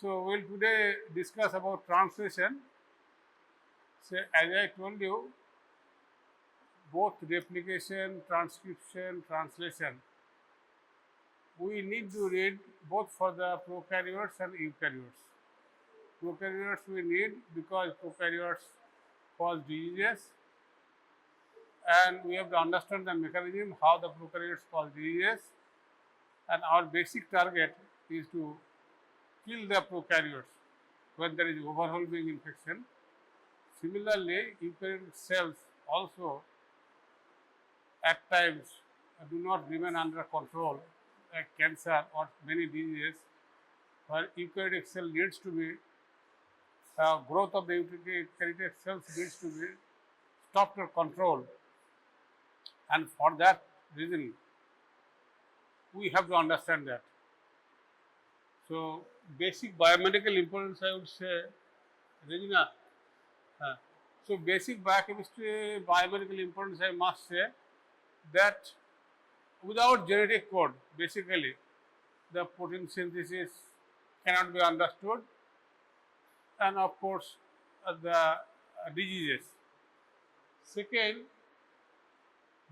So, we will today discuss about translation. So, as I told you, both replication, transcription, translation, we need to read both for the prokaryotes and eukaryotes. Prokaryotes we need because prokaryotes cause diseases, and we have to understand the mechanism how the prokaryotes cause diseases, and our basic target is to kill the prokaryotes when there is overwhelming infection. Similarly, eukaryotic cells also at times do not remain under control, like cancer or many diseases, where eukaryotic cell needs to be growth of the eukaryotic cells needs to be stopped or controlled, and for that reason we have to understand that. So, basic biomedical importance, I would say, Regina. So, basic biochemistry, biomedical importance, I must say that without genetic code, basically, the protein synthesis cannot be understood, and of course, the diseases. Second,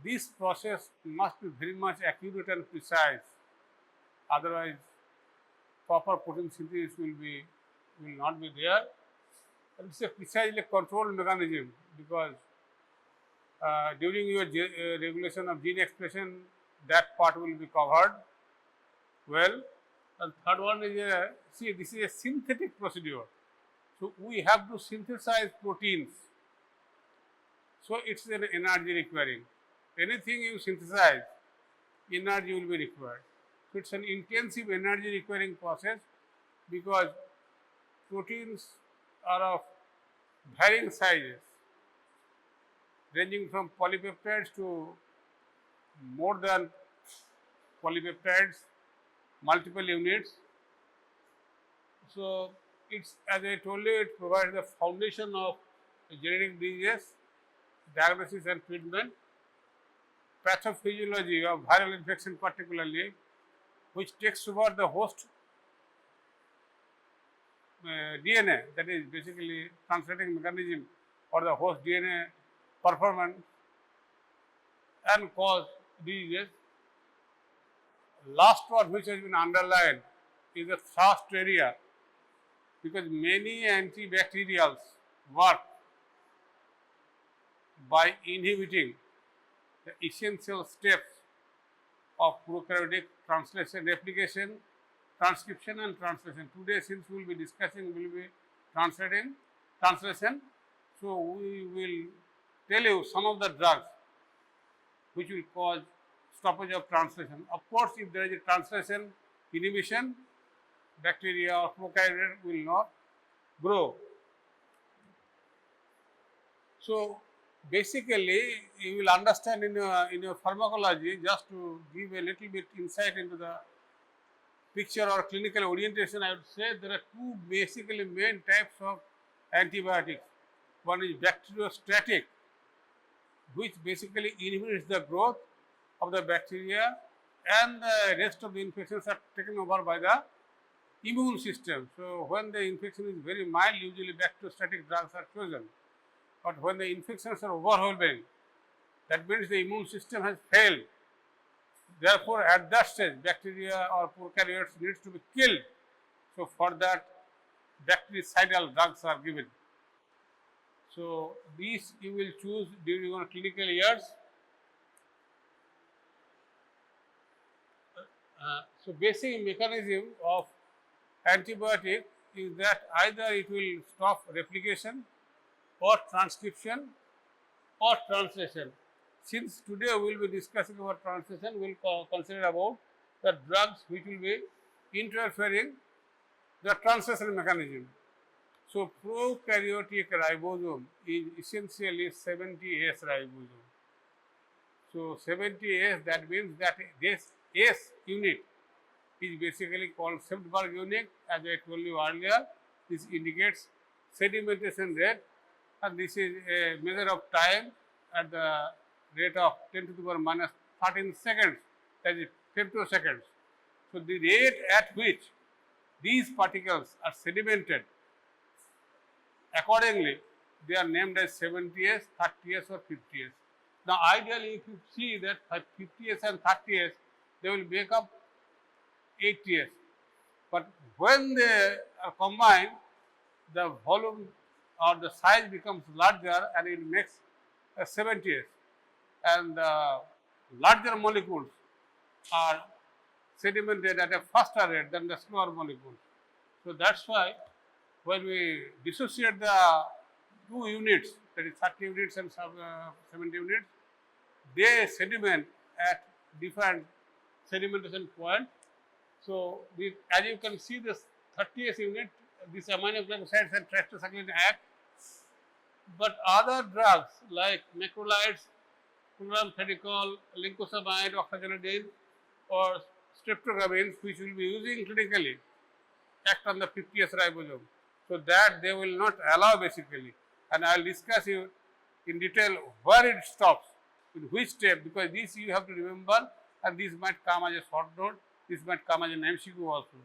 this process must be very much accurate and precise, otherwise proper protein synthesis will not be there. And it's a precisely controlled mechanism, because during your regulation of gene expression, that part will be covered well. And third one is this is a synthetic procedure. So, we have to synthesize proteins. So, it's an energy requiring. Anything you synthesize, energy will be required. So, it's an intensive energy requiring process, because proteins are of varying sizes, ranging from polypeptides to more than polypeptides, multiple units. So, it's, as I told you, it provides the foundation of genetic diseases, diagnosis and treatment, pathophysiology of viral infection particularly, which takes over the host DNA, that is basically translating mechanism or the host DNA performance, and cause diseases. Last one which has been underlined is the thrust area, because many antibacterials work by inhibiting the essential steps of prokaryotic translation, replication, transcription and translation. Today, since we will be discussing, we will be translation. So, we will tell you some of the drugs which will cause stoppage of translation. Of course, if there is a translation inhibition, bacteria or prokaryote will not grow. So, basically, you will understand in your pharmacology, just to give a little bit insight into the picture or clinical orientation, I would say there are two basically main types of antibiotics. One is bacteriostatic, which basically inhibits the growth of the bacteria, and the rest of the infections are taken over by the immune system. So, when the infection is very mild, usually bacteriostatic drugs are chosen. But when the infections are overwhelming, that means the immune system has failed. Therefore, at that stage, bacteria or prokaryotes needs to be killed. So, for that, bactericidal drugs are given. So, these you will choose during your clinical years. So, basic mechanism of antibiotic is that either it will stop replication or transcription or translation. Since today we will be discussing about translation, we will consider about the drugs which will be interfering the translation mechanism. So, prokaryotic ribosome is essentially 70S ribosome. So, 70S, that means that this S unit is basically called Septberg unit. As I told you earlier, this indicates sedimentation rate, and this is a measure of time at the rate of 10 to the power minus 13 seconds, that is femtoseconds. So, the rate at which these particles are sedimented. Accordingly, they are named as 70S, 30S or 50S. Now, ideally, if you see that 50S and 30S, they will make up 80S. But when they are combined, the volume or the size becomes larger and it makes a 70S. And larger molecules are sedimented at a faster rate than the smaller molecules. So that's why when we dissociate the two units, that is 30 units and 70 units, they sediment at different sedimentation points. So as you can see, this 30th unit, these aminoglycosides and tetracycline act, but other drugs like macrolides, chloramphenicol, lincosamide, oxygenidine, or streptogramins, which we will be using clinically, act on the 50S ribosome. So that they will not allow basically, and I will discuss you in detail where it stops, in which step, because this you have to remember, and this might come as a short note, this might come as an MCQ also.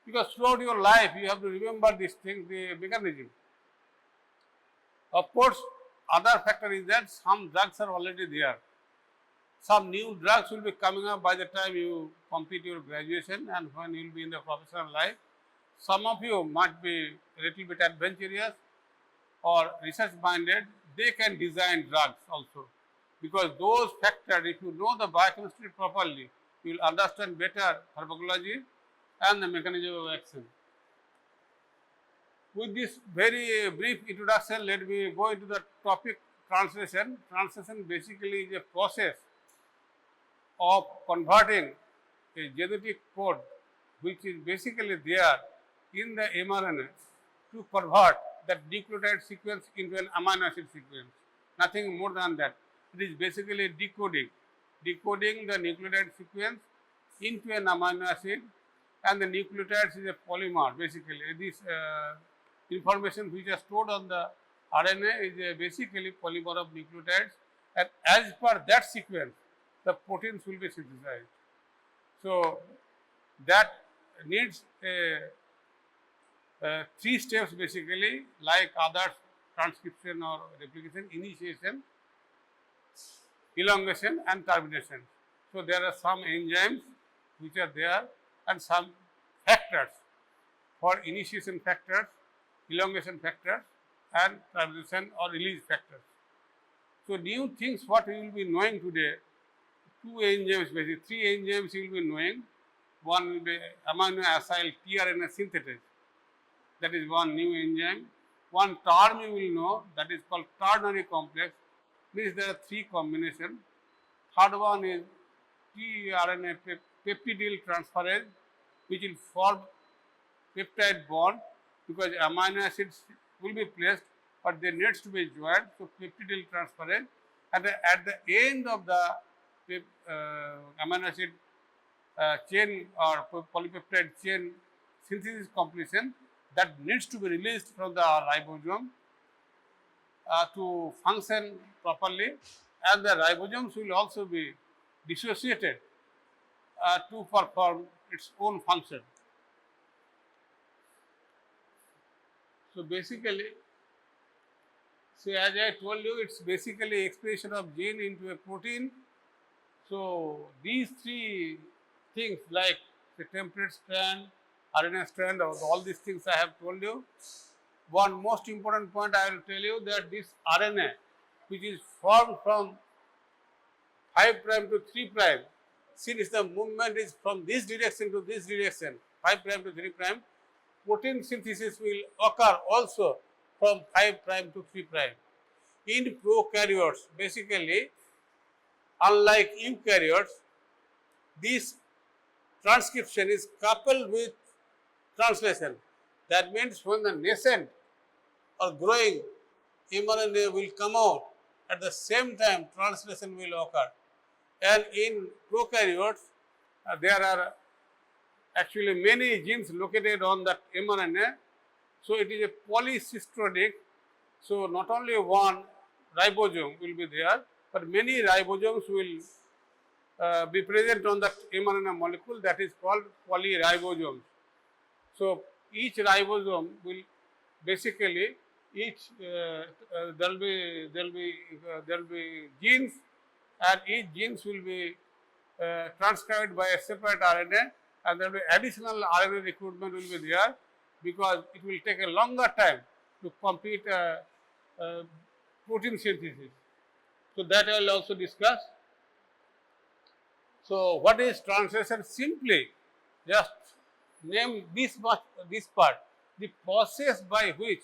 Because throughout your life you have to remember this thing, the mechanism. Of course, other factor is that some drugs are already there. Some new drugs will be coming up by the time you complete your graduation and when you will be in the professional life. Some of you might be a little bit adventurous or research minded, they can design drugs also. Because those factors, if you know the biochemistry properly, you will understand better pharmacology and the mechanism of action. With this very brief introduction, let me go into the topic translation. Translation basically is a process of converting a genetic code which is basically there in the mRNA to convert that nucleotide sequence into an amino acid sequence. Nothing more than that. It is basically decoding the nucleotide sequence into an amino acid, and the nucleotides is a polymer basically. This information which is stored on the RNA is basically polymer of nucleotides, and as per that sequence, the proteins will be synthesized. So, that needs three steps basically, like other transcription or replication: initiation, elongation and termination. So, there are some enzymes which are there and some factors for initiation factors, elongation factors and termination or release factors. So, new things what we will be knowing today, two enzymes basically, three enzymes you will be knowing. One will be amino acyl tRNA synthetase, that is one new enzyme. One term you will know, that is called ternary complex, means there are three combinations. Third one is tRNA peptidyl transferase, which will form peptide bond, because amino acids will be placed, but they needs to be joined. So, peptidyl transferase, and at the end of the amino acid chain or polypeptide chain synthesis completion, that needs to be released from the ribosome to function properly, and the ribosomes will also be dissociated to perform its own function. So, basically, as I told you, it's basically expression of gene into a protein. So, these three things like the template strand, RNA strand, all these things I have told you. One most important point I will tell you, that this RNA which is formed from 5' to 3', since the movement is from this direction to this direction, 5' to 3', protein synthesis will occur also from 5' to 3'. In prokaryotes, basically, unlike eukaryotes, this transcription is coupled with translation. That means when the nascent or growing mRNA will come out, at the same time translation will occur. And in prokaryotes, there are actually many genes located on that mRNA. So, it is a polycystronic. So, not only one ribosome will be there, but many ribosomes will be present on that mRNA molecule, that is called polyribosomes. So each ribosome will basically there will be genes, and each genes will be transcribed by a separate RNA, and there will be additional RNA recruitment will be there, because it will take a longer time to complete protein synthesis. So that I will also discuss. So what is translation? Simply just name this part, the process by which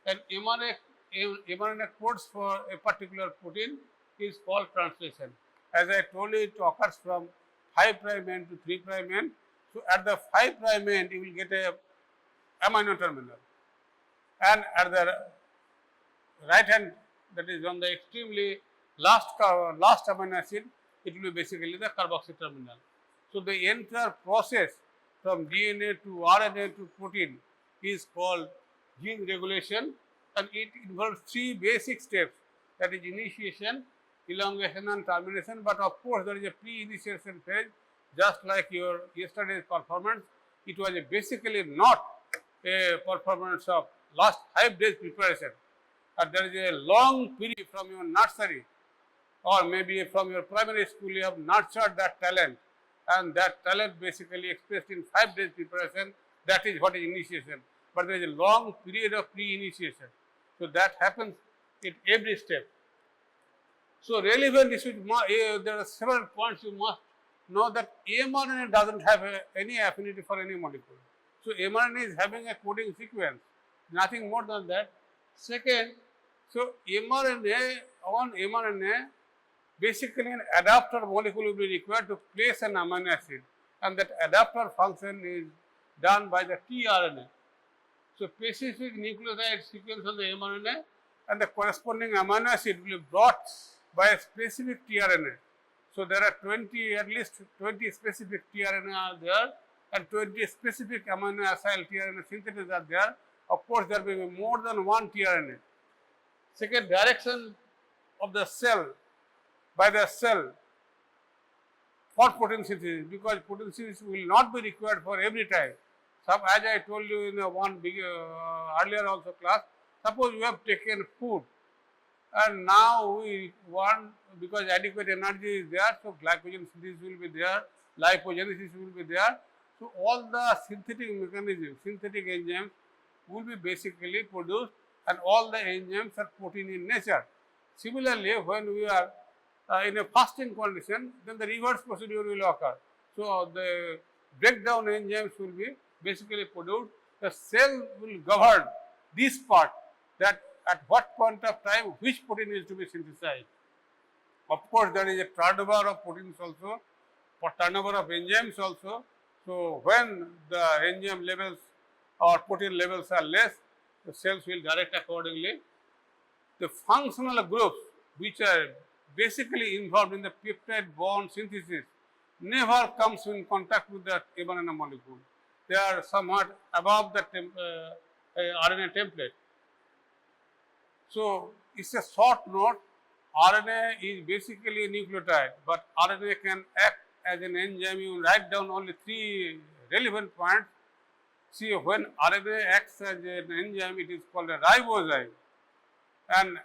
an mRNA codes for a particular protein is called translation. As I told you, it occurs from 5' end to 3' end. So at the 5' end, you will get a amino terminal, and at the right hand, that is on the extremely last amino acid, it will be basically the carboxy terminal. So the entire process from DNA to RNA to protein is called gene regulation, and it involves 3 basic steps, that is initiation, elongation and termination. But of course, there is a pre-initiation phase, just like your yesterday's performance. It was basically not a performance of last 5 days preparation, and there is a long period from your nursery or maybe from your primary school. You have nurtured that talent, and that talent basically expressed in 5 days preparation. That is what is initiation. But there is a long period of pre-initiation. So that happens at every step. So relevant issues, there are several points you must know, that mRNA doesn't have any affinity for any molecule. So mRNA is having a coding sequence, nothing more than that. Second, so mRNA, basically an adapter molecule will be required to place an amino acid, and that adapter function is done by the tRNA. So specific nucleotide sequence on the mRNA, and the corresponding amino acid will be brought by a specific tRNA. So there are at least 20 specific tRNA are there, and 20 specific amino acyl tRNA synthesis are there. Of course, there will be more than one tRNA. Second, direction of the cell by the cell for protein synthesis, because protein synthesis will not be required for every time. As I told you in one big earlier also class, suppose you have taken food, and now we want, because adequate energy is there, so glycogen synthesis will be there, lipogenesis will be there. So all the synthetic mechanisms, synthetic enzymes will be basically produced, and all the enzymes are protein in nature. Similarly, when we are in a fasting condition, then the reverse procedure will occur. So the breakdown enzymes will be basically produced. The cell will govern this part, that at what point of time which protein is to be synthesized. Of course, there is a turnover of proteins also, for turnover of enzymes also. So when the enzyme levels or protein levels are less, the cells will direct accordingly. The functional groups which are basically involved in the peptide bond synthesis never comes in contact with the mRNA molecule. They are somewhat above the RNA template. So it's a short note. RNA is basically a nucleotide, but RNA can act as an enzyme. You write down only 3 relevant points. See, when RNA acts as an enzyme, it is called a ribosome. And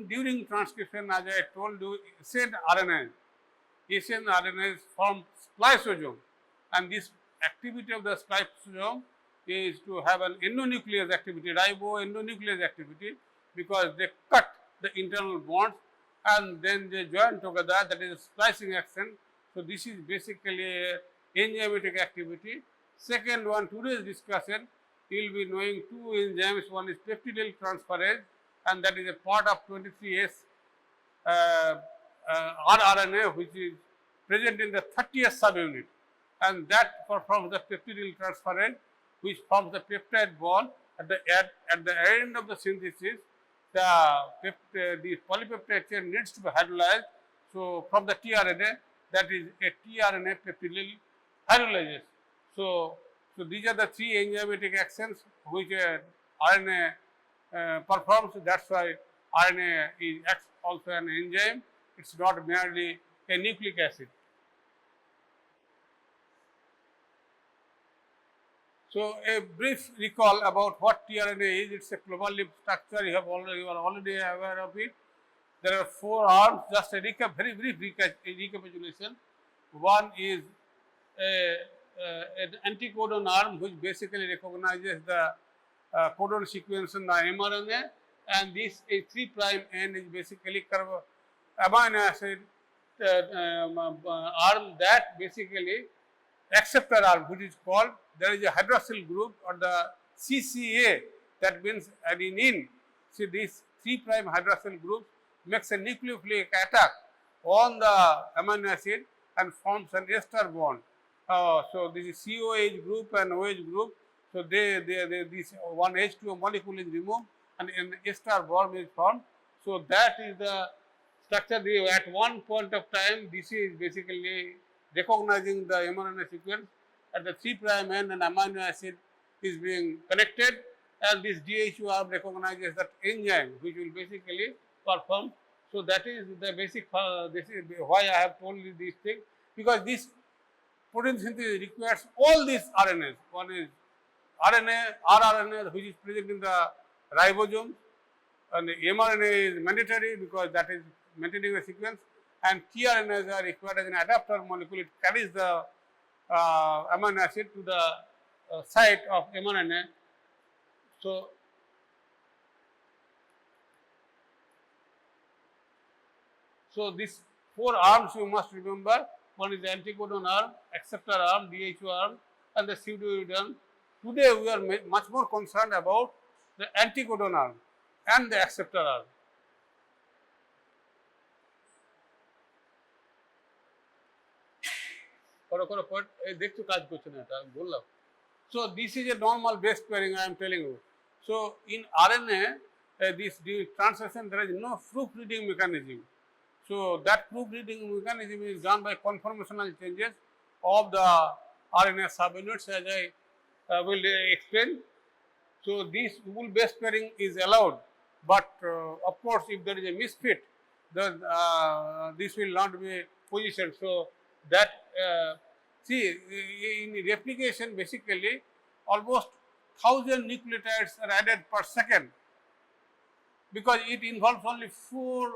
during transcription, as I told you, essential RNAs form spliceosome, and this activity of the spliceosome is to have an endonuclease activity, riboendonuclease activity, because they cut the internal bonds and then they join together, that is splicing action. So this is basically a enzymatic activity. Second one, today's discussion, you will be knowing 2 enzymes. One is peptidyl transferase, and that is a part of 23S rRNA, which is present in the 30th subunit, and that performs the peptidyl transferase, which forms the peptide bond. At the end of the synthesis, the polypeptide chain needs to be hydrolyzed. So from the tRNA, that is a tRNA peptidyl hydrolase. So these are the 3 enzymatic actions which RNA performs. That's why RNA acts also an enzyme. It's not merely a nucleic acid. So, a brief recall about what tRNA is. It's a clover-leaf structure. You are already aware of it. There are 4 arms. Just a very brief recapitulation. One is an anticodon arm, which basically recognizes the codon sequence in the mRNA, and this is 3' end is basically amino acid arm that basically acceptor arm, which is called, there is a hydroxyl group or the CCA, that means adenine. See, this 3' hydroxyl group makes a nucleophilic attack on the amino acid and forms an ester bond. So, this is COH group and OH group. So, this one H2O molecule is removed and an ester bond is formed. So, that is the structure. At one point of time, this is basically recognizing the mRNA sequence. At the 3' end, an amino acid is being connected, and this DHU arm recognizes that enzyme which will basically perform. So, that is the basic, this is why I have told you these things, because this protein synthesis requires all these RNAs. One is rRNA, which is present in the ribosome, and the mRNA is mandatory because that is maintaining the sequence, and tRNAs are required as an adapter molecule. It carries the amino acid to the site of mRNA. So, these 4 arms you must remember. One is the anticodon arm, acceptor arm, DHU arm, and the pseudoid arm. Today we are much more concerned about the anticodon arm and the acceptor arm. So, this is a normal base pairing I am telling you. So, in RNA, this translation, there is no proofreading mechanism. So, that proofreading mechanism is done by conformational changes of the RNA subunits, as I will explain. So, this wool base pairing is allowed, but of course, if there is a misfit, then this will not be positioned. So, that see, in replication, basically almost 1000 nucleotides are added per second, because it involves only 4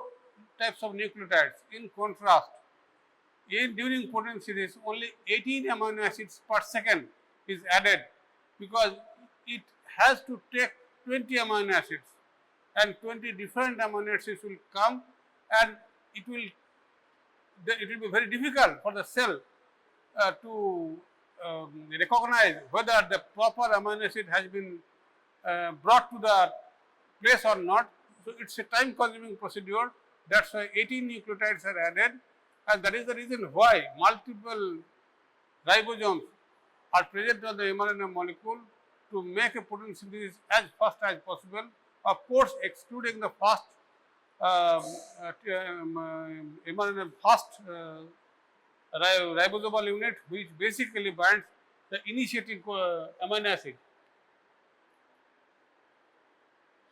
types of nucleotides. In contrast, during protein synthesis, only 18 amino acids per second is added, because it has to take 20 amino acids, and 20 different amino acids will come, and it will be very difficult for the cell to recognize whether the proper amino acid has been brought to the place or not. So, it is a time consuming procedure. That is why 18 nucleotides are added, and that is the reason why multiple ribosomes are present on the mRNA molecule to make a protein synthesis as fast as possible, of course excluding the fast mRNA fast ribosomal unit, which basically binds the initiating amino acid.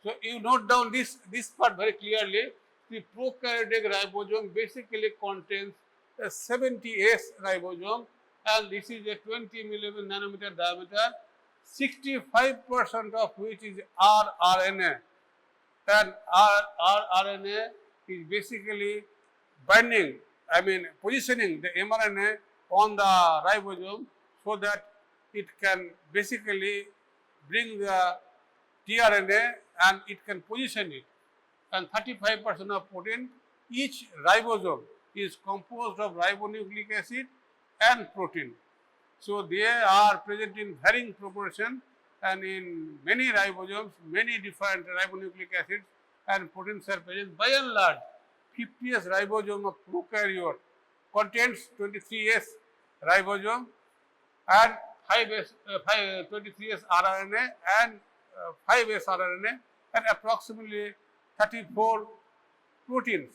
So, you note down this part very clearly. The prokaryotic ribosome basically contains a 70S ribosome, and this is a 20 nanometer diameter, 65% of which is rRNA, and rRNA is basically binding, positioning the mRNA on the ribosome, so that it can basically bring the tRNA and it can position it. And 35% of protein. Each ribosome is composed of ribonucleic acid and protein. So, they are present in varying proportion, and in many ribosomes, many different ribonucleic acids and proteins are present. By and large, 50S ribosome of prokaryote contains 23S ribosome and 23S rRNA and 5S rRNA, and approximately 34 proteins.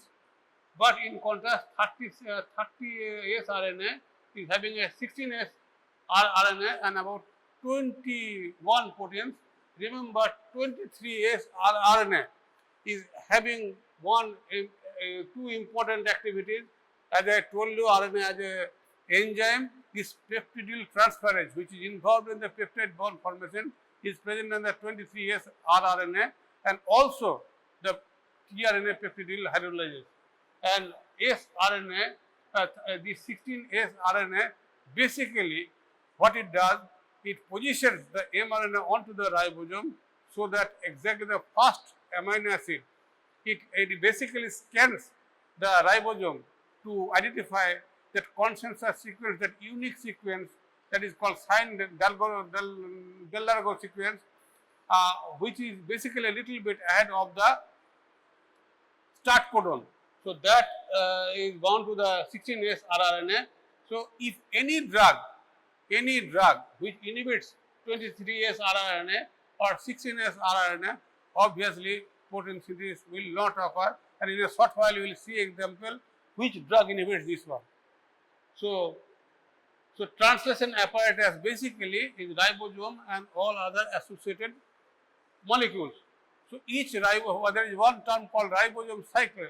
But in contrast, 30S RNA is having a 16S rRNA and about 21 proteins. Remember, 23S rRNA is having two important activities. As I told you, RNA as an enzyme this peptidyl transferase, which is involved in the peptide bond formation, is present in the 23S rRNA and also the tRNA peptidyl hydrolysis. And sRNA, the 16S RNA, basically what it does, it positions the mRNA onto the ribosome so that exactly the first amino acid, it basically scans the ribosome to identify that consensus sequence, that unique sequence that is called sign Dallargo sequence, which is basically a little bit ahead of the start codon. So that is bound to the 16S rRNA. So if any drug which inhibits 23S rRNA or 16S rRNA, obviously protein synthesis will not occur, and in a short while you will see example which drug inhibits this one. So translation apparatus basically is ribosome and all other associated molecules. So each ribosome, there is one term called ribosome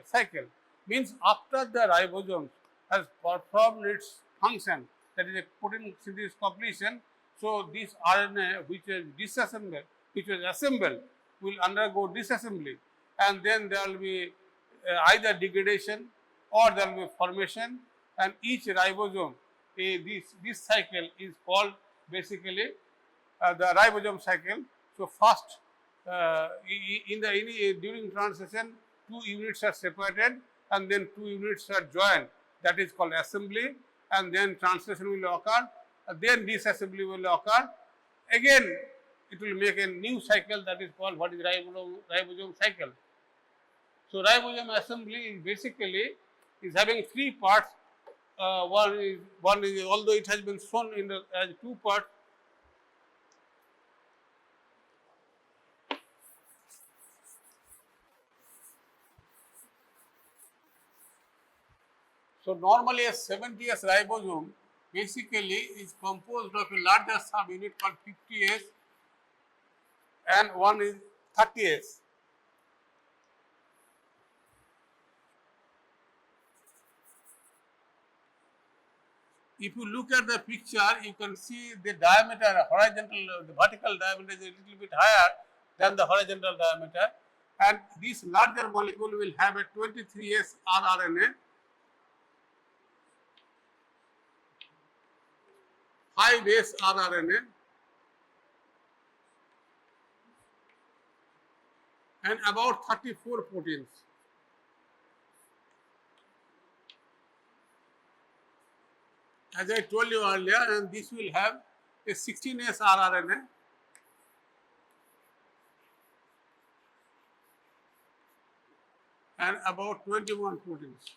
cycle, means after the ribosome has performed its function, that is a protein synthesis completion, so this RNA which is disassembled, which was assembled, will undergo disassembly, and then there will be either degradation or there will be formation, and each ribosome, this cycle is called basically the ribosome cycle. So first during translation, two units are separated and then two units are joined, that is called assembly, and then translation will occur, then disassembly will occur, again it will make a new cycle, that is called what is ribosome cycle. So ribosome assembly is basically having three parts. One is although it has been shown in as two parts. So normally a 70S ribosome basically is composed of a larger subunit called 50S and one is 30S. If you look at the picture, you can see the diameter, the vertical diameter is a little bit higher than the horizontal diameter, and this larger molecule will have a 23S rRNA, 5S rRNA, and about 34 proteins. As I told you earlier, and this will have a 16S rRNA, and about 21 proteins.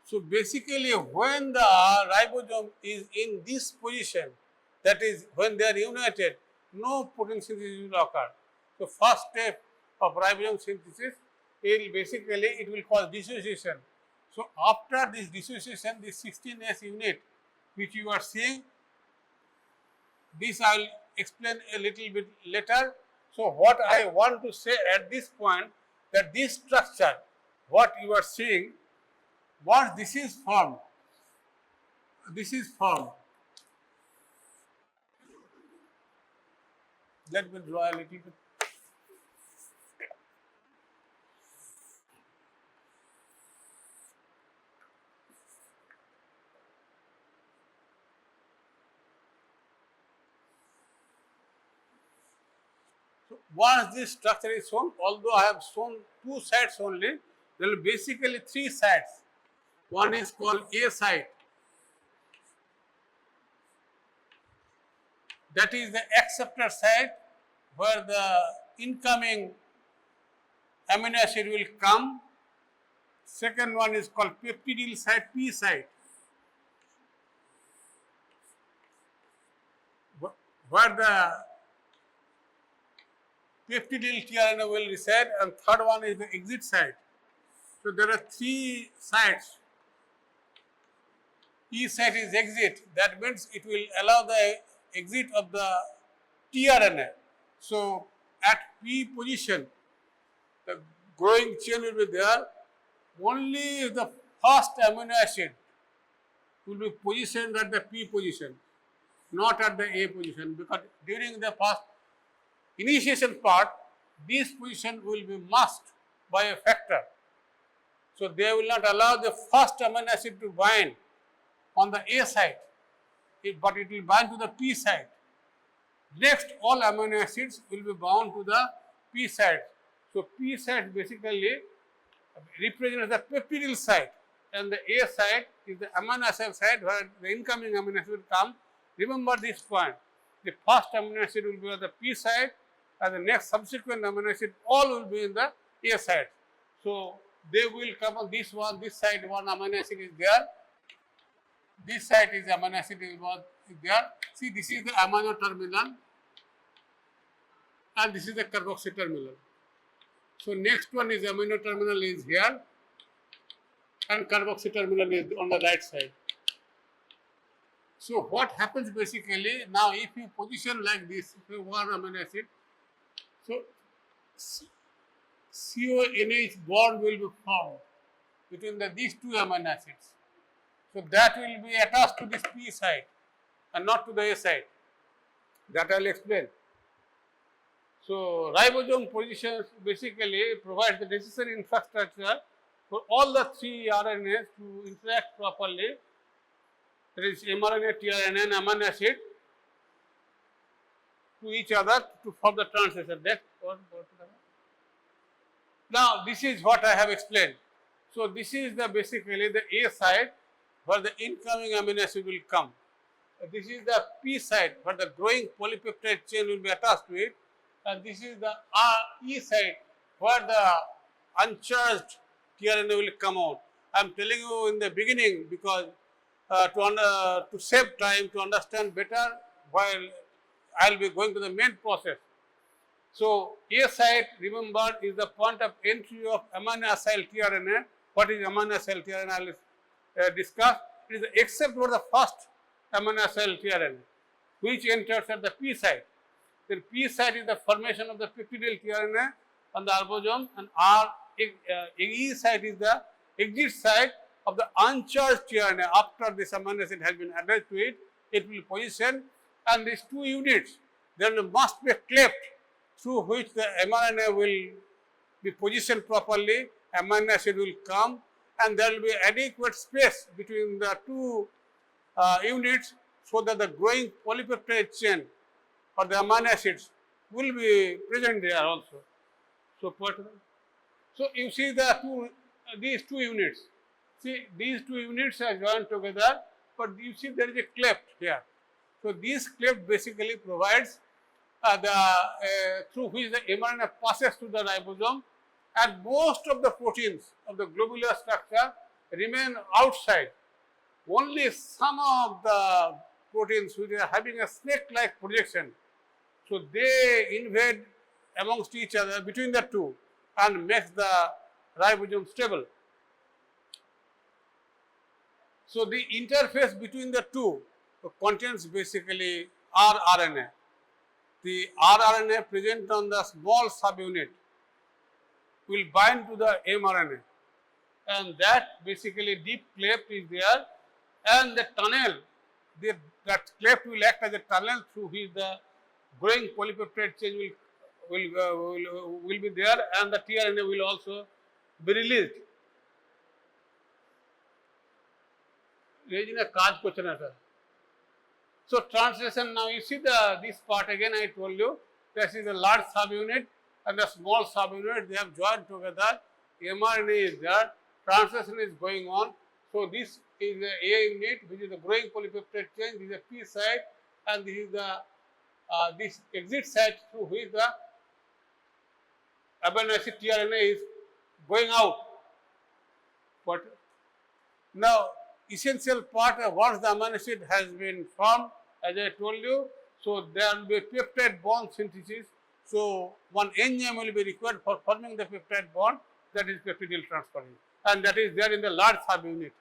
So basically, when the ribosome is in this position, that is when they are united, no protein synthesis will occur. So first step of ribosome synthesis, it will cause dissociation. So after this dissociation, this 16S unit which you are seeing, this I will explain a little bit later. So what I want to say at this point, that this structure, what you are seeing, once this is formed, let me draw a little bit. Once this structure is shown, although I have shown two sites only, there will be basically three sites. One is called A site, that is the acceptor site where the incoming amino acid will come. Second one is called peptidyl site, P site, where the peptidyl tRNA will reside, and third one is the exit site. So there are three sites. E site is exit, that means it will allow the exit of the tRNA. So at P position, the growing chain will be there, only the first amino acid will be positioned at the P position, not at the A position, because during the first initiation part, this position will be masked by a factor. So, they will not allow the first amino acid to bind on the A side, but it will bind to the P side. Next, all amino acids will be bound to the P side. So, P side basically represents the peptidyl side, and the A side is the amino acid side where the incoming amino acid will come. Remember this point, the first amino acid will be on the P side, and the next subsequent amino acid all will be in the A side. So, they will come on this one, this side one amino acid is there, this side is amino acid is there. See, this is the amino terminal and this is the carboxy terminal. So, next one is amino terminal is here and carboxy terminal is on the right side. So, what happens basically now, if you position like this, one amino acid, so CONH bond will be formed between these two amino acids. So, that will be attached to this P side and not to the A side. That I will explain. So, ribosome positions basically provides the necessary infrastructure for all the three RNAs to interact properly. That is mRNA, tRNA and amino acid to each other to form the translation. Now, this is what I have explained. So, this is the basically the A side where the incoming amino acid will come. This is the P side where the growing polypeptide chain will be attached to it, and this is the E side where the uncharged tRNA will come out. I am telling you in the beginning because to save time, to understand better while I will be going to the main process. So, A site, remember, is the point of entry of amino acyl tRNA. What is amino acyl tRNA? I will discuss. It is except for the first amino acyl tRNA, which enters at the P site. Then P site is the formation of the peptidyl tRNA on the ribosome, and E site is the exit site of the uncharged tRNA. After this amino acid has been added to it, it will position, and these two units, there must be a cleft through which the mRNA will be positioned properly, amino acid will come, and there will be adequate space between the two units so that the growing polypeptide chain or the amino acids will be present there also. So, you see the these two units. See, these two units are joined together, but you see there is a cleft here. So, this cleft basically provides through which the mRNA passes to the ribosome, and most of the proteins of the globular structure remain outside. Only some of the proteins which are having a snake-like projection, so they invade amongst each other between the two and makes the ribosome stable. So, the interface between the two contains basically rRNA. The rRNA present on the small subunit will bind to the mRNA, and that basically deep cleft is there, and the tunnel, that cleft will act as a tunnel through which the growing polypeptide chain will be there, and the tRNA will also be released. So, translation, now you see this part again I told you, this is the large subunit and the small subunit, they have joined together, mRNA is there, translation is going on. So, this is the A unit which is the growing polypeptide chain, this is the P side, and this is the this exit site through which the amino acid tRNA is going out. But now, essential part of once the amino acid has been formed, as I told you, so there will be peptide bond synthesis. So, one enzyme will be required for forming the peptide bond, that is peptidyl transferase, and that is there in the large subunit.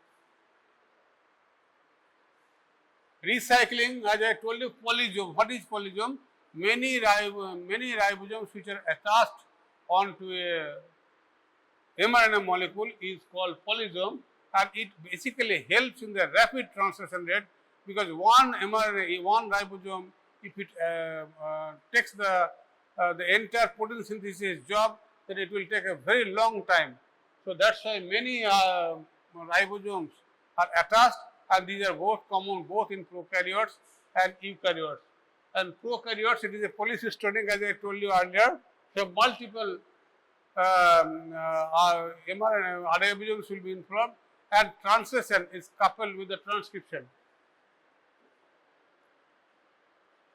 Recycling, as I told you, polysome. What is polysome? Many ribosomes which are attached onto a mRNA molecule is called polysome, and it basically helps in the rapid translation rate, because one mRNA, one ribosome, if it takes the entire protein synthesis job, then it will take a very long time. So that's why many ribosomes are attached, and these are both common both in prokaryotes and eukaryotes. And prokaryotes, it is a polycystonic, as I told you earlier. So multiple mRNA ribosomes will be involved, and translation is coupled with the transcription.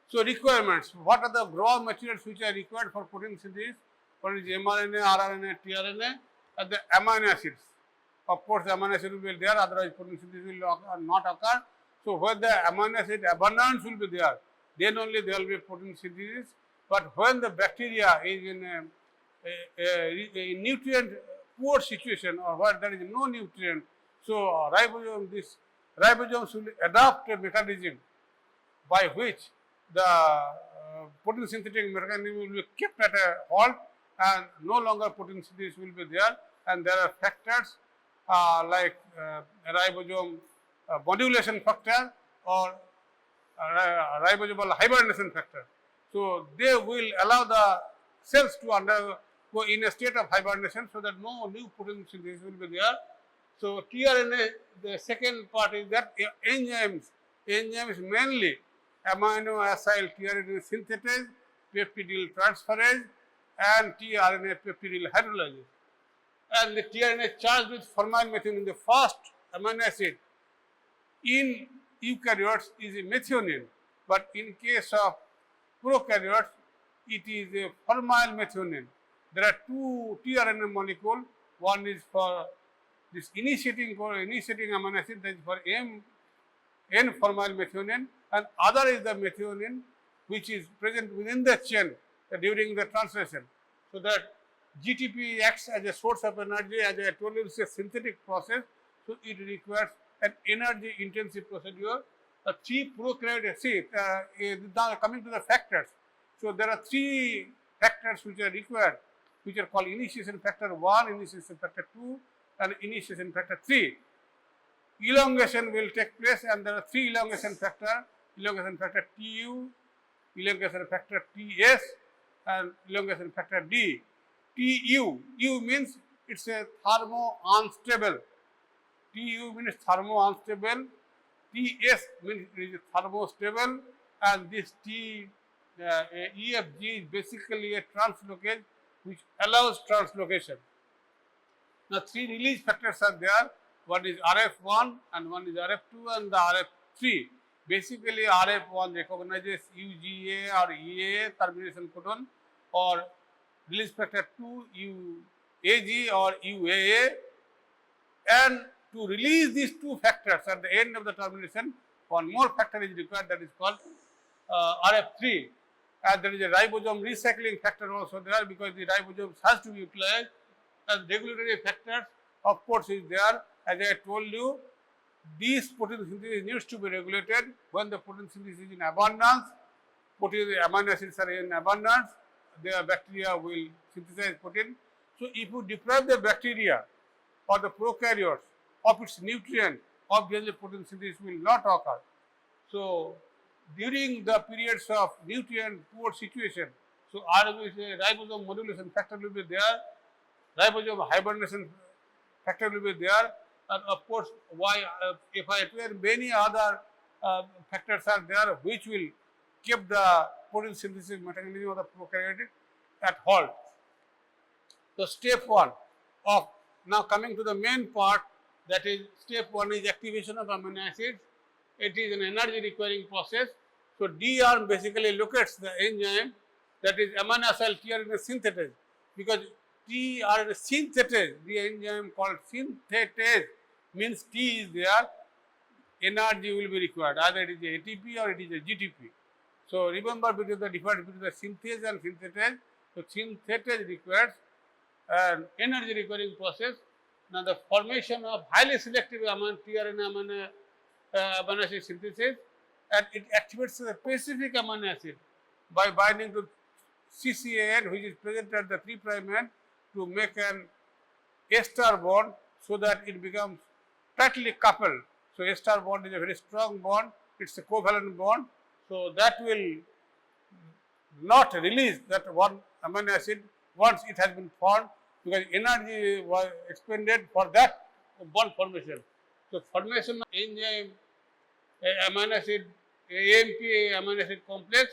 So requirements, what are the raw materials which are required for protein synthesis? One is mRNA, RNA, tRNA, and the amino acids. Of course, the amino acid will be there, otherwise protein synthesis will not occur. So when the amino acid abundance will be there, then only there will be protein synthesis. But when the bacteria is in a nutrient poor situation, or where there is no nutrient, so ribosomes will adopt a mechanism by which the protein synthetic mechanism will be kept at a halt, and no longer protein synthesis will be there, and there are factors like ribosome modulation factor or ribosomal hibernation factor. So they will allow the cells to undergo in a state of hibernation, so that no new protein synthesis will be there. So tRNA, the second part is that enzymes mainly amino acyl tRNA synthetase, peptidyl transferase, and tRNA peptidyl hydrolase. And the tRNA charged with formyl methionine, the first amino acid in eukaryotes is a methionine, but in case of prokaryotes, it is a formyl methionine. There are two tRNA molecules. One is for this initiating amino acid, that is for N-formyl methionine, and other is the methionine which is present within the chain during the translation. So that GTP acts as a source of energy, as I told you, it's a synthetic process, so it requires an energy intensive procedure. A three prokaryotic, now coming to the factors. So there are three factors which are required, which are called initiation factor 1, initiation factor 2, and initiation factor 3. Elongation will take place, and there are three elongation factor TU, elongation factor TS, and elongation factor D. TU, U means it's a thermo-unstable. TU means thermo-unstable. TS means it is thermostable, and this EFG is basically a translocase which allows translocation. Now, three release factors are there. One is RF1, and one is RF2, and the RF3. Basically, RF1 recognizes UGA or EA termination codon, or release factor 2 UAG or UAA, and to release these two factors at the end of the termination, one more factor is required, that is called RF3. And there is a ribosome recycling factor also there, because the ribosomes has to be utilized, and regulatory factors of course is there. As I told you, these protein synthesis needs to be regulated. When the protein synthesis is in abundance, protein amino acids are in abundance, the bacteria will synthesize protein. So if you deprive the bacteria or the prokaryotes of its nutrient, obviously protein synthesis will not occur. So during the periods of nutrient poor situation, so ribosome modulation factor will be there, ribosome hibernation factor will be there, and of course, many other factors are there which will keep the protein synthesis mechanism of the prokaryotic at halt. So step 1 of, now coming to the main part, that is step 1 is activation of amino acids. It is an energy requiring process. So D-arm basically locates the enzyme, that is amino acyl tRNA synthetase, because tRNA synthetase, the enzyme called synthetase, means T is there, energy will be required, either it is a ATP or it is a GTP. So remember between the difference between the synthase and synthetase. So synthetase requires an energy requiring process. Now the formation of highly selective tRNA amino acid synthesis, and it activates the specific amino acid by binding to CCAN, which is present at the 3' end, to make an ester bond so that it becomes tightly coupled. So, ester bond is a very strong bond, it is a covalent bond. So, that will not release that one amino acid once it has been formed, because energy was expended for that bond formation. So, formation of enzyme amino acid AMP amino acid complex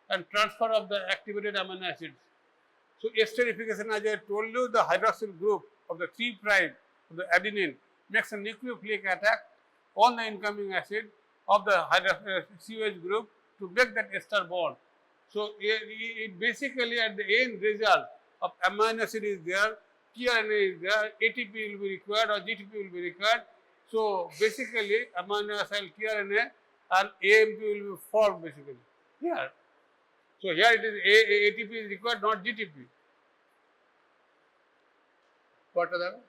and transfer of the activated amino acids. So, esterification, as I told you, the hydroxyl group of the 3' of the adenine makes a nucleophilic attack on the incoming acid of the COH group to make that ester bond. So, it basically at the end result of amino acid is there, tRNA is there, ATP will be required or GTP will be required. So, basically amino acid tRNA and AMP will be formed basically here. So, here it is ATP is required, not GTP. What are that?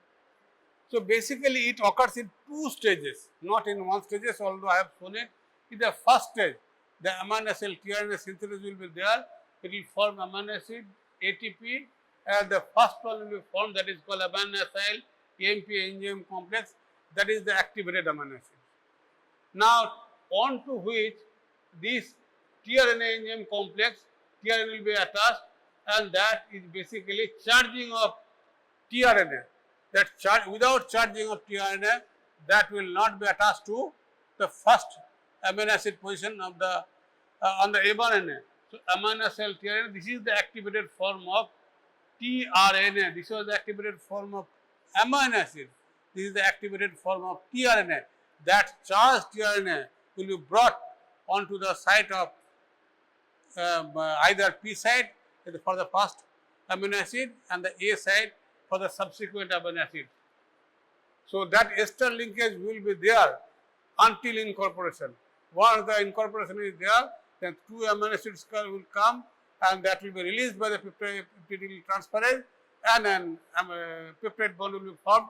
So, basically it occurs in 2 stages, not in 1 stage, although I have shown it. In the first stage, the amino acid tRNA synthesis will be there, it will form amino acid ATP, and the first one will be formed, that is called amino acid AMP enzyme complex, that is the activated amino acid. Now, on to which this tRNA enzyme complex, tRNA will be attached, and that is basically charging of tRNA. That charge, without charging of tRNA, that will not be attached to the first amino acid position of the on the mRNA. So, amino acid tRNA, this is the activated form of tRNA. This was the activated form of amino acid. This is the activated form of tRNA. That charged tRNA will be brought onto the site of either P site for the first amino acid and the A site for the subsequent amino acid. So, that ester linkage will be there until incorporation. Once the incorporation is there, then 2 amino acids will come and that will be released by the peptidyl transferase, and then peptide bond will be formed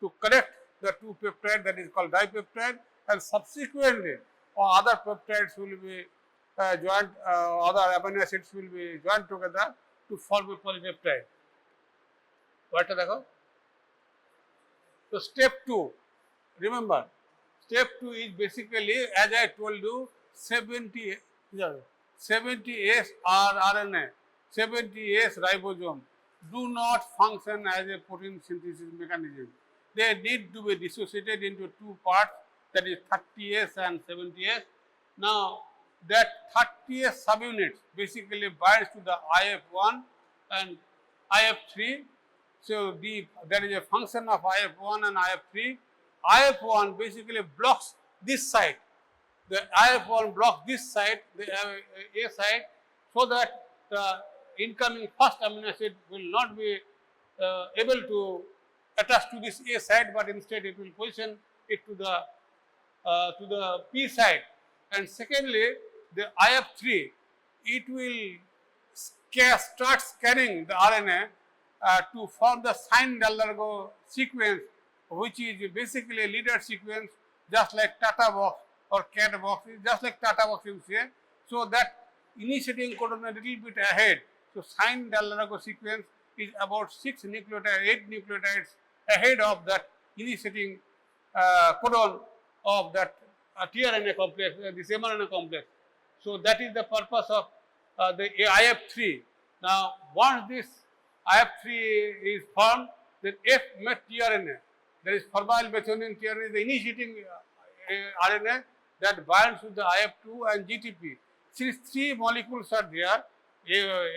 to connect the 2 peptides, that is called dipeptide, and subsequently other peptides will be joined, other amino acids will be joined together to form a polypeptide. What is that? So, step 2, remember, step 2 is basically, as I told you, 70S rRNA, 70S ribosome do not function as a protein synthesis mechanism. They need to be dissociated into 2 parts, that is 30S and 70S. Now, that 30S subunits basically binds to the IF1 and IF3. So, there is a function of IF1 and IF3. IF1 basically blocks this site. The IF1 blocks this site, the A site, so that the incoming first amino acid will not be able to attach to this A site, but instead it will position it to the P site. And secondly, the IF3, it will start scanning the RNA to form the Sine-Dallargo sequence, which is basically a leader sequence, just like Tata box or CAT box, just like Tata box you say. So, that initiating codon a little bit ahead. So, Sine-Dallargo sequence is about 6 nucleotides, 8 nucleotides ahead of that initiating codon of that tRNA complex, this mRNA complex. So, that is the purpose of the IF3. Now, once this IF3 is formed, then F met tRNA, that is formyl methionine tRNA, the initiating RNA that binds with the IF2 and GTP. Since 3 molecules are there,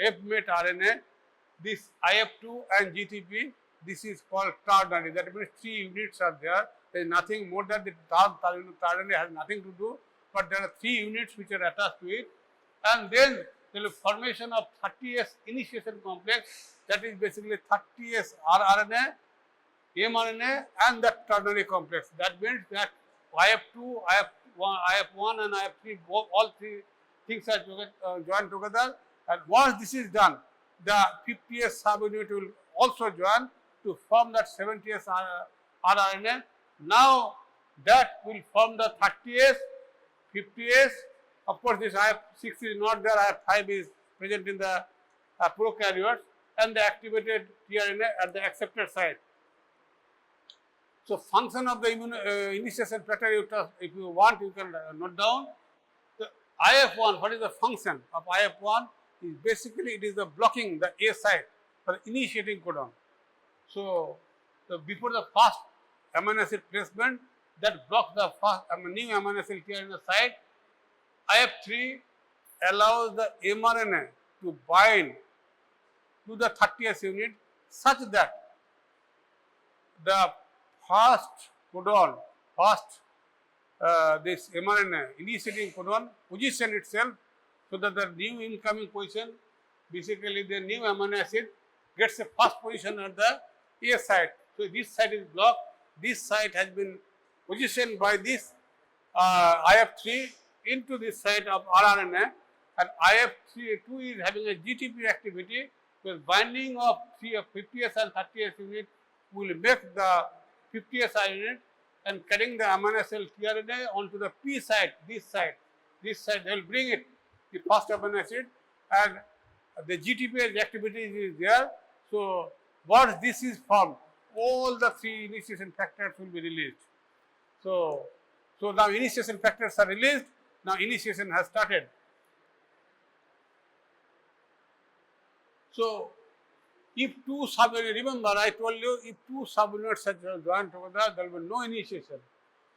F met RNA, this IF2 and GTP, this is called ternary. That means 3 units are there. There is nothing more than the ternary has nothing to do, but there are 3 units which are attached to it, and then there is formation of 30S initiation complex, that is basically 30S rRNA, mRNA and the ternary complex. That means that IF2, IF1 and IF3, all 3 things are joined together, and once this is done, the 50S subunit will also join to form that 70S rRNA. Now, that will form the 30S, 50S. Of course, this IF6 is not there, IF5 is present in the prokaryotes, and the activated tRNA at the acceptor site. So, function of the initiation factor, if you want, you can note down. The IF1, what is the function of IF1? Is basically it is the blocking the A site for initiating codon. So, before the first amino acid placement, that blocks the first new amino acid here in the site. IF3 allows the mRNA to bind to the 30S unit such that the first codon, this mRNA initiating codon position itself so that the new incoming position, basically the new amino acid gets a first position at the A site. So, this site is blocked, this site has been positioned by this IF3 into this site of rRNA, and IF2 is having a GTP activity with binding of 50S and 30S unit will make the 50S unit and carrying the amino acid tRNA onto the P site, this site, they will bring it, the first amino acid, and the GTP activity is there. So, once this is formed, all the 3 initiation factors will be released. So now initiation factors are released, now initiation has started. So, if 2 subunits, remember I told you if 2 subunits are joined together, there will be no initiation.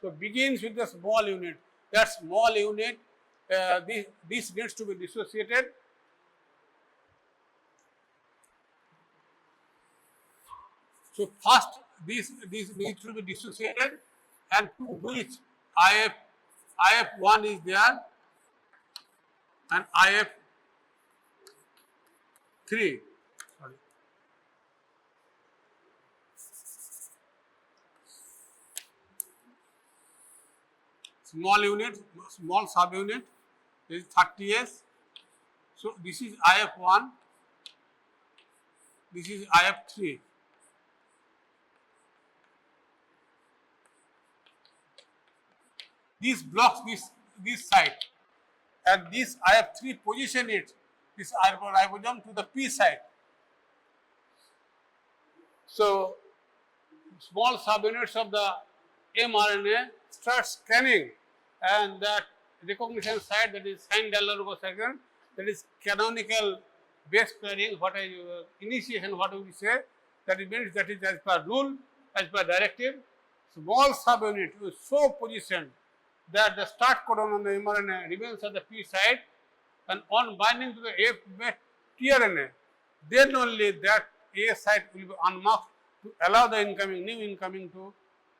So, begins with the small unit. That small unit, this needs to be dissociated. So, first this needs to be dissociated, and to which IF1 is there and IF3. Small unit, small subunit is 30S. So, this is IF1, this is IF3. This blocks this site, and this IF3 position it, this ribosome to the P site. So, small subunits of the mRNA start scanning, and that recognition site, that is Saint-Dallar that is canonical base pairing, what is initiation, what we say, that it means that is as per rule, as per directive. Small subunit is so positioned that the start codon on the mRNA remains at the P site, and on binding to the F tRNA, then only that A site will be unmarked to allow the new incoming to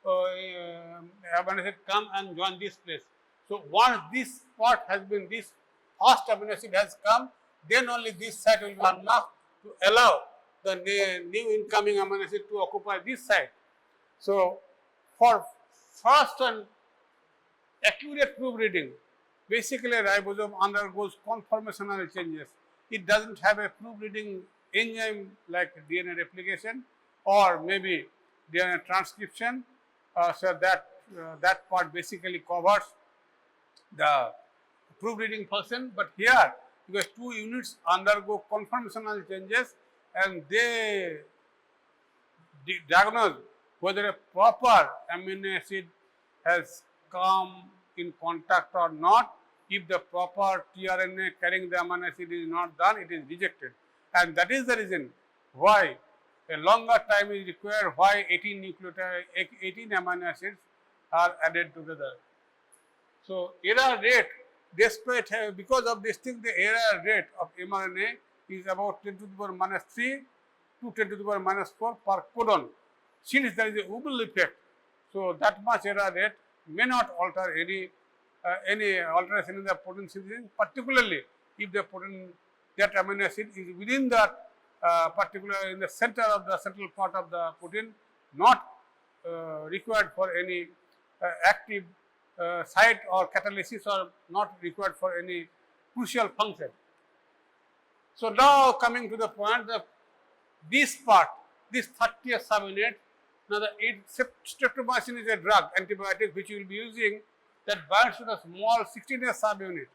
amino acid come and join this place. So, once this part has been, this first amino acid has come, then only this site will be unmarked to allow the new incoming amino acid to occupy this site. So, for first and accurate proofreading, basically ribosome undergoes conformational changes. It does not have a proofreading enzyme like DNA replication or maybe DNA transcription. So, that part basically covers the proofreading function, but here because 2 units undergo conformational changes and they diagnose whether a proper amino acid has come in contact or not. If the proper tRNA carrying the amino acid is not done, it is rejected, and that is the reason why a longer time is required, why 18 amino acids are added together. So, error rate, despite because of this thing, the error rate of mRNA is about 10 to the power minus 3 to 10 to the power minus 4 per codon. Since there is a Hubble effect, so that much error rate may not alter any alteration in the protein synthesis, particularly if the protein, that amino acid is within that particular, in the center of the central part of the protein, not required for any active site or catalysis, or not required for any crucial function. So, now coming to the point that this part, this 30th subunit, now the streptomycin is a drug, antibiotic, which you will be using, that binds to the small 16th subunit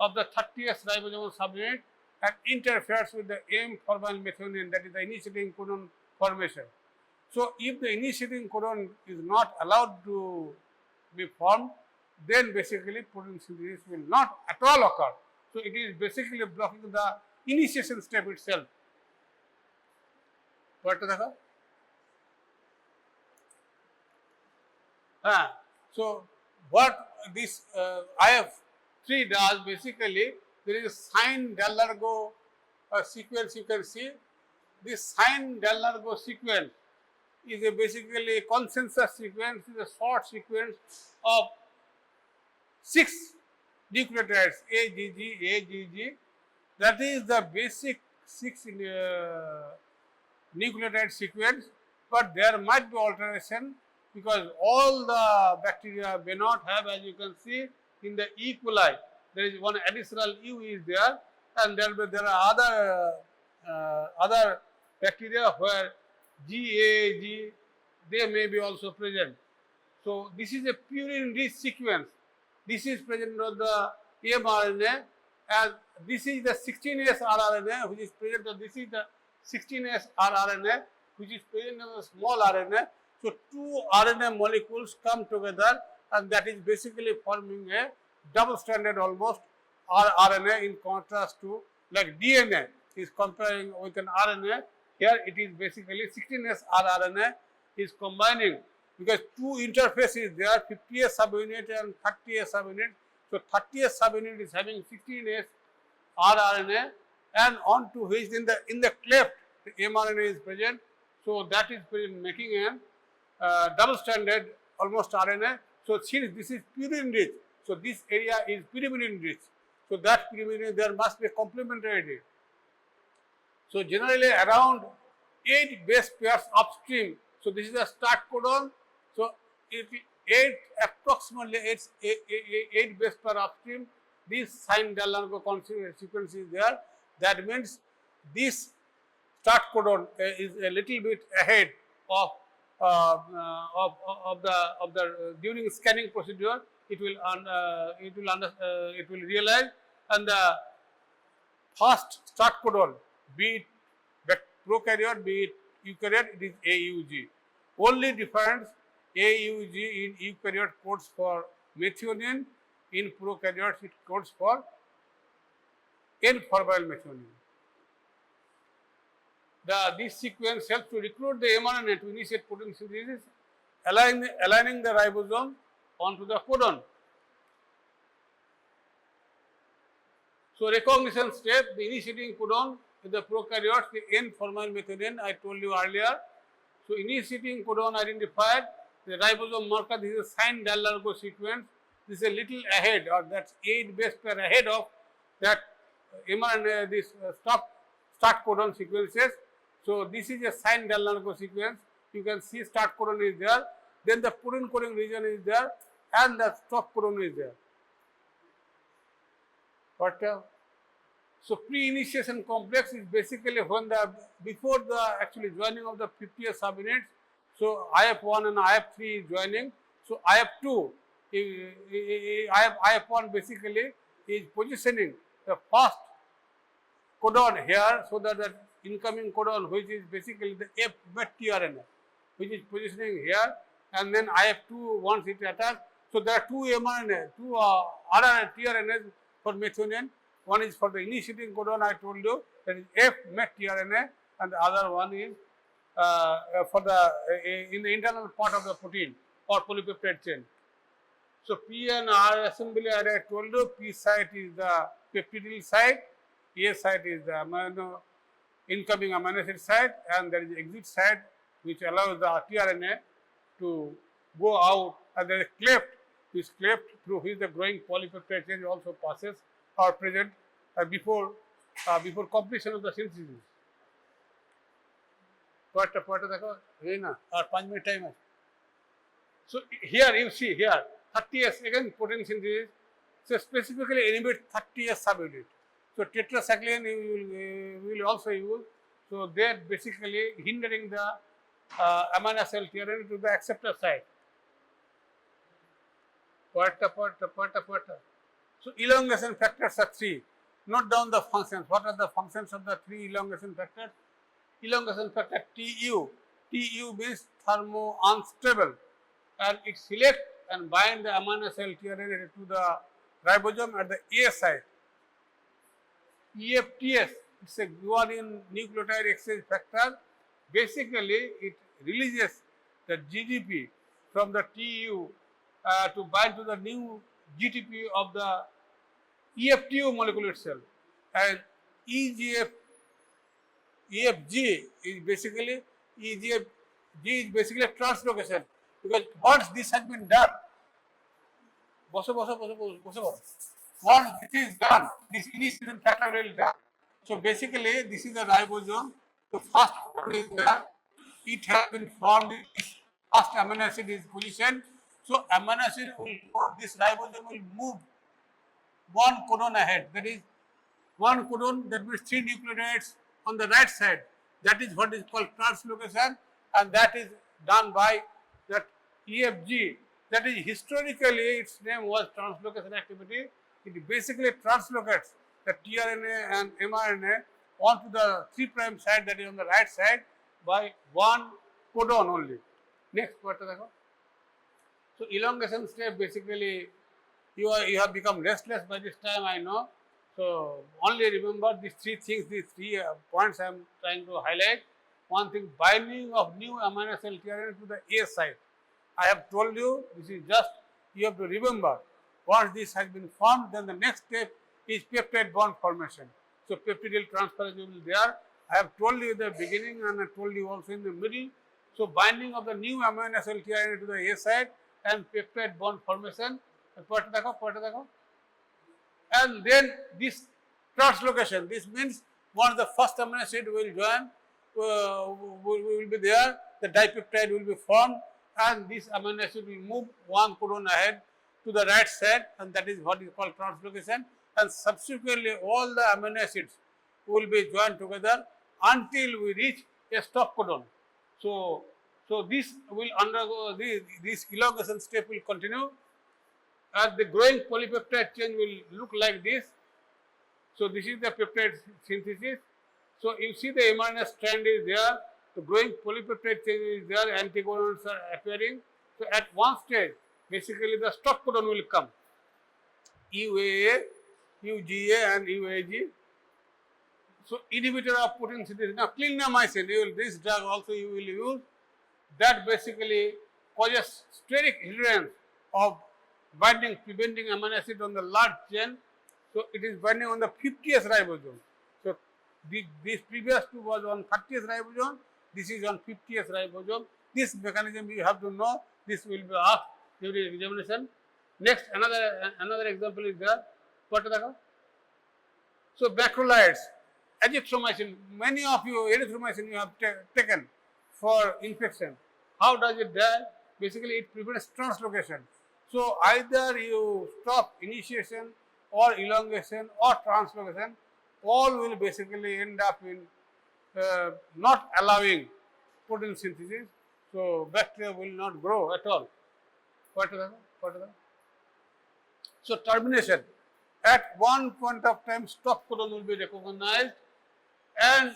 of the 30th ribosomal subunit and interferes with the M-formyl methionine, that is the initiating codon formation. So, if the initiating codon is not allowed to be formed, then basically protein synthesis will not at all occur. So, it is basically blocking the initiation step itself. What to the so, what this IF3 does basically, there is a sine del largo sequence you can see. This sine del largo sequence is a basically a consensus sequence, is a short sequence of 6 nucleotides AGG. That is the basic 6 nucleotide sequence, but there might be alteration because all the bacteria may not have, as you can see in the E. coli, there is one additional U is there, and there are other bacteria where GAG, they may be also present. So, this is a purine rich sequence. This is present on the mRNA, and this is the 16S rRNA which is present on, this is the 16S rRNA which is present on the small RNA. So, 2 RNA molecules come together, and that is basically forming a double stranded almost rRNA, in contrast to like DNA is comparing with an RNA. Here it is basically 16S rRNA is combining, because 2 interfaces there, 50S subunit and 30S subunit. So, 30S subunit is having 16S rRNA, and on to which in the cleft the mRNA is present. So, that is making a double stranded almost RNA. So, since this is purine rich, so this area is pyrimidine rich. So, that pyrimidine, there must be a complementarity. So, generally around 8 base pairs upstream. So, this is the start codon. So, approximately 8 base pair upstream, this sine del largo sequence is there. That means this start codon is a little bit ahead of the during scanning procedure. It will realize, and the first start codon, be it prokaryote, be it eukaryote, it is AUG. Only difference, AUG in eukaryote codes for methionine, in prokaryotes it codes for N-formyl methionine. This sequence helps to recruit the mRNA to initiate protein synthesis, aligning the ribosome onto the codon. So, recognition step, the initiating codon in the prokaryotes, the N-formyl methionine I told you earlier. So, initiating codon identified, the ribosome marker, this is a sine del largo sequence. This is a little ahead, or that's 8 base pair ahead of that mRNA, this start codon sequences. So, this is a sine del largo sequence. You can see start codon is there, then the protein coding region is there, and the stop codon is there. But so, pre-initiation complex is basically when before the actually joining of the 50th subunits. So, IF1 and IF3 is joining. So, IF2, IF1 basically is positioning the first codon here, so that the incoming codon, which is basically the F met tRNA, which is positioning here, and then IF2 once it attacks. So, there are 2 mRNA, 2 RNA tRNAs for methionine. One is for the initiating codon, I told you, that is F met tRNA, and the other one is for the in the internal part of the protein or polypeptide chain. So, P and R assembly, as I told you, P site is the peptidyl site, A site is the incoming amino acid site, and there is exit site which allows the tRNA to go out, and there is cleft, this cleft through which the growing polypeptide chain also passes or present before completion of the synthesis. What देखो है ना, और 5 minute time है. So, here you see here 30S again protein synthesis. So, specifically inhibit 30S subunit. So, tetracycline we will also use. So, they are basically hindering the amino cell tRNA to the acceptor site. So, elongation factors are 3. Note down the functions. What are the functions of the 3 elongation factors? Elongation factor TU. TU means thermo unstable, and it select and bind the amino cell tRNA to the ribosome at the A site. EFTS, it's a guanine nucleotide exchange factor. Basically, it releases the GGP from the TU to bind to the new GTP of the EFTU molecule itself. And EFG is basically EGFG is basically a translocation, because once this has been done, once this is done, this initiation factor will done. So basically, this is the ribosome. The first one is there. It has been formed. First amino acid is positioned. So amino acid will this ribosome will move one codon ahead. That is one codon. That means 3 nucleotides on the right side. That is what is called translocation, and that is done by that EFG. That is historically its name was translocation activity. It basically translocates the tRNA and mRNA onto the 3' side, that is on the right side, by one codon only. Next part. So elongation step, basically you have become restless by this time, I know. So only remember these 3 things, these 3 points I am trying to highlight. One thing, binding of new amino cell tRNA to the A site. I have told you, this is just, you have to remember. Once this has been formed, then the next step is peptide bond formation. So peptidyl transferase will be there. I have told you in the beginning and I told you also in the middle. So binding of the new amino cell tRNA to the A site and peptide bond formation. And then this translocation, this means once the first amino acid will join, will be there, the dipeptide will be formed, and this amino acid will move one codon ahead to the right side, and that is what is called translocation. And subsequently all the amino acids will be joined together until we reach a stop codon. So this will undergo, this elongation step will continue, and the growing polypeptide chain will look like this. So this is the peptide synthesis. So you see the mRNA strand is there, the growing polypeptide chain is there, anticodones are appearing. So at one stage, basically the stop codon will come, UAA, UGA and UAG. So inhibitor of protein synthesis. Now clindamycin, this drug also you will use, that basically causes steric hindrance of binding, preventing amino acid on the large chain. So it is binding on the 50th ribosome. So this previous 2 was on 30th ribosome, this is on 50th ribosome. This mechanism you have to know, this will be asked during examination. Next, another example is there. So macrolides, azithromycin, many of you erythromycin you have taken for infection. How does it die? Basically it prevents translocation. So either you stop initiation or elongation or translocation, all will basically end up in not allowing protein synthesis. So bacteria will not grow at all. So termination. At one point of time, stop codon will be recognized, and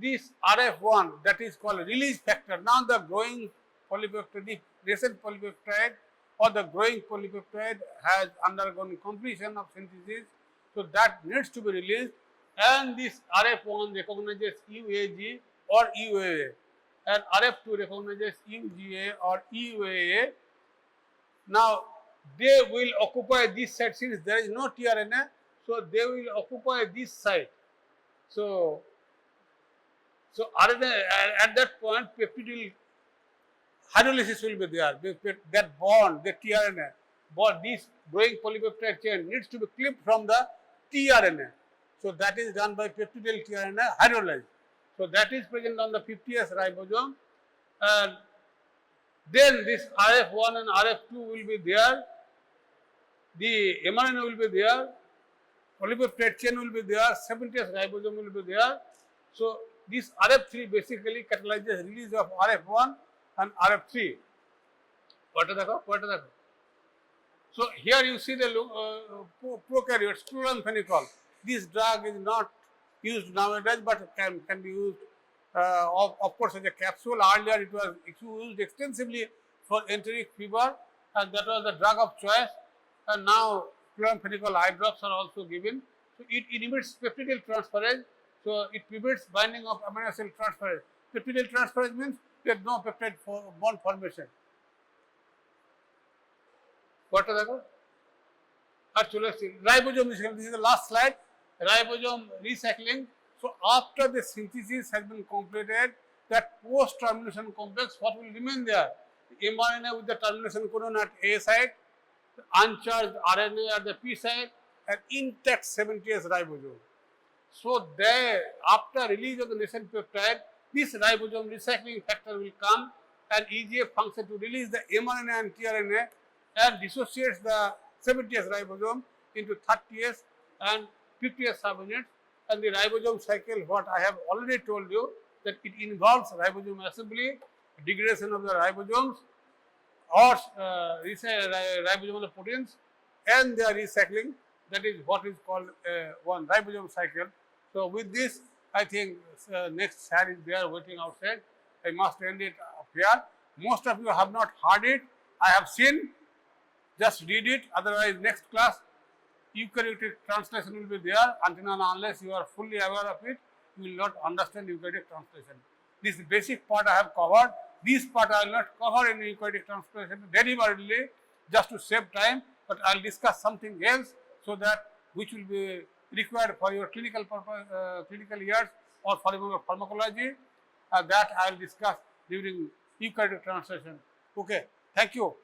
this RF1, that is called release factor. Now the growing polypeptide, the recent polypeptide or the growing polypeptide has undergone completion of synthesis, so that needs to be released, and this RF1 recognizes UAG or UAA, and RF2 recognizes UGA or UAA. Now they will occupy this site. Since there is no tRNA, so they will occupy this site. So at that point, peptidyl hydrolysis will be there. That bond, the tRNA, this growing polypeptide chain needs to be clipped from the tRNA. So that is done by peptidyl tRNA hydrolysis. So that is present on the 50th ribosome, and then this RF1 and RF2 will be there. The mRNA will be there, polypeptide chain will be there, 70th ribosome will be there. So this RF3 basically catalyzes release of RF1 and RF3. So here you see the prokaryotes, chloramphenicol. This drug is not used nowadays, but can be used of course, as a capsule. Earlier it was used extensively for enteric fever, and that was the drug of choice. And now chloramphenicol eye drops are also given. So it inhibits peptidyl transferase. So it prevents binding of amino acid transferase. Peptidyl transferase means there is no peptide bond formation. What is that? Ribosome recycling. This is the last slide. Ribosome recycling. So after the synthesis has been completed, that post-termination complex, what will remain there? The mRNA with the termination codon at A side, the uncharged RNA at the P side, and intact 70S ribosome. So there, after release of the nascent peptide, this ribosome recycling factor will come and EGF function to release the mRNA and tRNA and dissociates the 70S ribosome into 30S and 50S subunits. And the ribosome cycle, what I have already told you, that it involves ribosome assembly, degradation of the ribosomes or ribosomal proteins, and their recycling. That is what is called one ribosome cycle. So with this, I think next slide is there waiting outside. I must end it up here. Most of you have not heard it. I have seen. Just read it. Otherwise, next class, eukaryotic translation will be there. Until and unless you are fully aware of it, you will not understand eukaryotic translation. This basic part I have covered. This part I will not cover in eukaryotic translation deliberately, just to save time. But I will discuss something else, so that which will be required for your clinical purpose, clinical years, or for your pharmacology. That I will discuss during eukaryotic translation. Okay. Thank you.